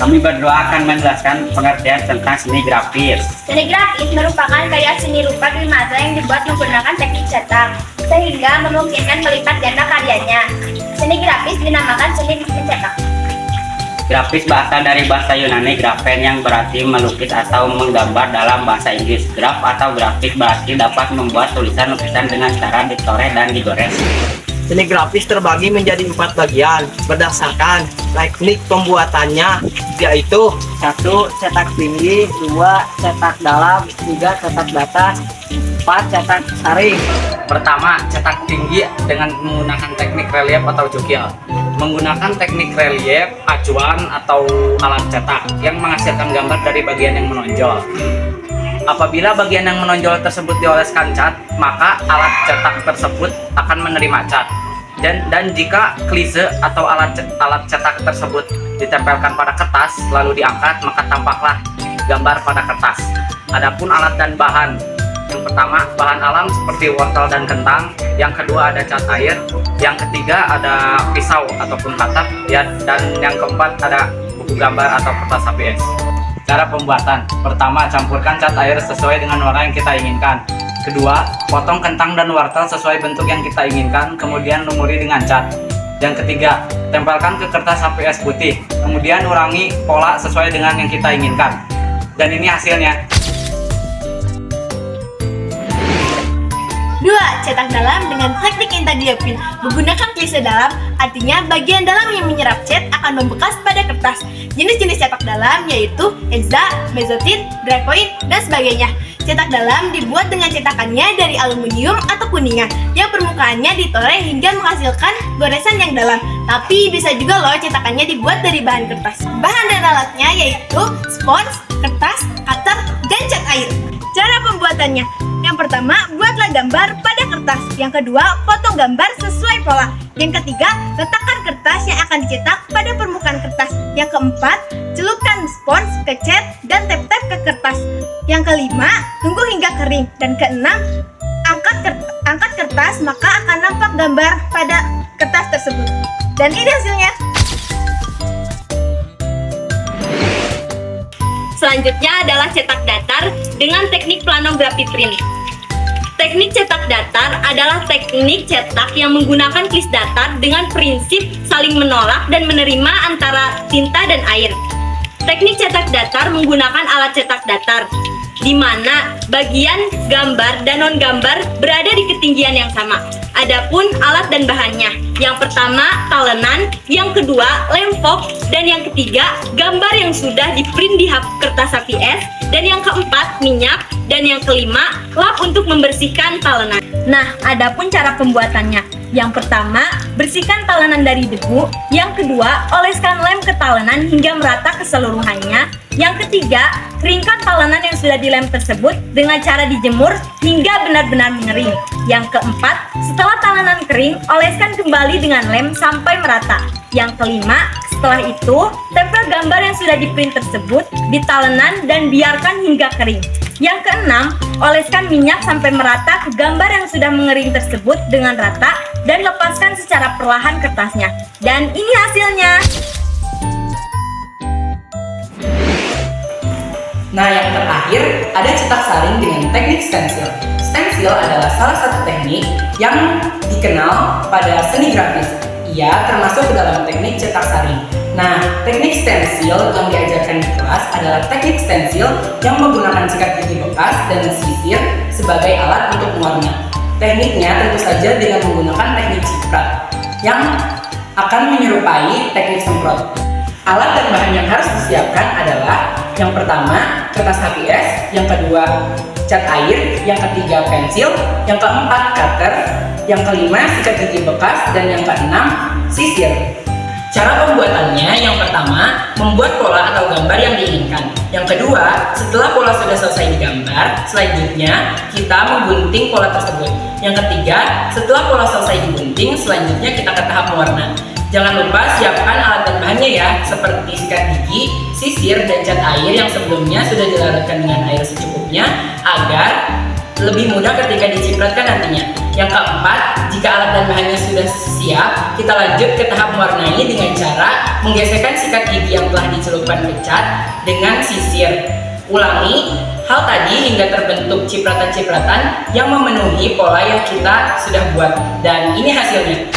Kami berdua akan menjelaskan pengertian tentang seni grafis. Seni grafis merupakan karya seni rupa dui mata yang dibuat menggunakan teknik cetak, sehingga memungkinkan melipat ganda karyanya. Seni grafis dinamakan seni mencetak. Grafis berasal dari bahasa Yunani grafen yang berarti melukis atau menggambar dalam bahasa Inggris. Graf atau grafis berarti dapat membuat tulisan-lukisan dengan cara ditoreh dan digores. Seni grafis terbagi menjadi 4 bagian berdasarkan teknik pembuatannya, yaitu 1. Cetak tinggi, 2. Cetak dalam, 3. Cetak datar, 4. Cetak saring. Pertama, cetak tinggi dengan menggunakan teknik relief atau cukil. Menggunakan teknik relief, acuan atau alat cetak yang menghasilkan gambar dari bagian yang menonjol. Apabila bagian yang menonjol tersebut dioleskan cat, maka alat cetak tersebut akan menerima cat. Dan jika klise atau alat cetak tersebut ditempelkan pada kertas lalu diangkat, maka tampaklah gambar pada kertas. Adapun alat dan bahan, yang pertama bahan alam seperti wortel dan kentang, yang kedua ada cat air, yang ketiga ada pisau ataupun katak, ya, dan yang keempat ada buku gambar atau kertas HPS. Cara pembuatan: pertama, campurkan cat air sesuai dengan warna yang kita inginkan. Kedua, potong kentang dan wortel sesuai bentuk yang kita inginkan, kemudian lumuri dengan cat. Yang ketiga, tempelkan ke kertas HPS putih, kemudian ulangi pola sesuai dengan yang kita inginkan. Dan ini hasilnya. 2. Cetak dalam dengan teknik yang tadi diapin. Menggunakan klise dalam, artinya bagian dalam yang menyerap cat akan membekas pada kertas. Jenis-jenis cetak dalam yaitu hexa, mezzotint, dry point, dan sebagainya. Cetak dalam dibuat dengan cetakannya dari aluminium atau kuningan yang permukaannya ditoreh hingga menghasilkan goresan yang dalam. Tapi bisa juga loh cetakannya dibuat dari bahan kertas. Bahan dan alatnya yaitu spons, kertas, cutter, dan cat air. Cara pembuatannya: yang pertama, buatlah gambar pada kertas. Yang kedua, potong gambar sesuai pola. Yang ketiga, letakkan kertas yang akan dicetak pada permukaan kertas. Yang keempat, celupkan spons ke cat dan tap-tap ke kertas. Yang kelima, tunggu hingga kering. Dan keenam, angkat kertas, maka akan nampak gambar pada kertas tersebut. Dan ini hasilnya. Selanjutnya adalah cetak datar dengan teknik planografi print. Teknik cetak datar adalah teknik cetak yang menggunakan klis datar dengan prinsip saling menolak dan menerima antara tinta dan air. Teknik cetak datar menggunakan alat cetak datar, di mana bagian gambar dan non-gambar berada di ketinggian yang sama. Adapun alat dan bahannya, yang pertama talenan, yang kedua lem fox, dan yang ketiga gambar yang sudah di-print di kertas HPS, dan yang keempat minyak, dan yang kelima lap untuk membersihkan talenan. Nah, adapun cara pembuatannya: yang pertama, bersihkan talenan dari debu. Yang kedua, oleskan lem ke talenan hingga merata keseluruhannya. Yang ketiga, keringkan talenan yang sudah dilem tersebut dengan cara dijemur hingga benar-benar mengering. Yang keempat, setelah talenan kering, oleskan kembali dengan lem sampai merata. Yang kelima, setelah itu, tempel gambar yang sudah di-print tersebut di talenan dan biarkan hingga kering. Yang keenam, oleskan minyak sampai merata ke gambar yang sudah mengering tersebut dengan rata dan lepaskan secara perlahan kertasnya. Dan ini hasilnya. Nah, yang terakhir ada cetak saring dengan teknik stensil. Stensil adalah salah satu teknik yang dikenal pada seni grafis. Ia termasuk ke dalam teknik cetak saring. Nah, teknik stensil yang diajarkan di kelas adalah teknik stensil yang menggunakan sikat gigi bekas dan sisir sebagai alat untuk mewarna. Tekniknya tentu saja dengan menggunakan teknik ciprat yang akan menyerupai teknik semprot. Alat dan bahan yang harus disiapkan adalah yang pertama kertas HPS, yang kedua cat air, yang ketiga pensil, yang keempat cutter, yang kelima sikat gigi bekas, dan yang keenam sisir. Cara pembuatannya: yang pertama, membuat pola atau gambar yang diinginkan. Yang kedua, setelah pola sudah selesai digambar, selanjutnya kita menggunting pola tersebut. Yang ketiga, setelah pola selesai digunting, selanjutnya kita ke tahap mewarna. Jangan lupa siapkan alat dan bahannya ya, seperti sikat gigi, sisir, dan cat air yang sebelumnya sudah dilarutkan dengan air secukupnya agar lebih mudah ketika dicipratkan nantinya. Yang keempat, jika alat dan bahannya sudah siap, kita lanjut ke tahap mewarnai dengan cara menggeserkan sikat gigi yang telah dicelupkan ke cat dengan sisir. Ulangi hal tadi hingga terbentuk cipratan-cipratan yang memenuhi pola yang kita sudah buat. Dan ini hasilnya.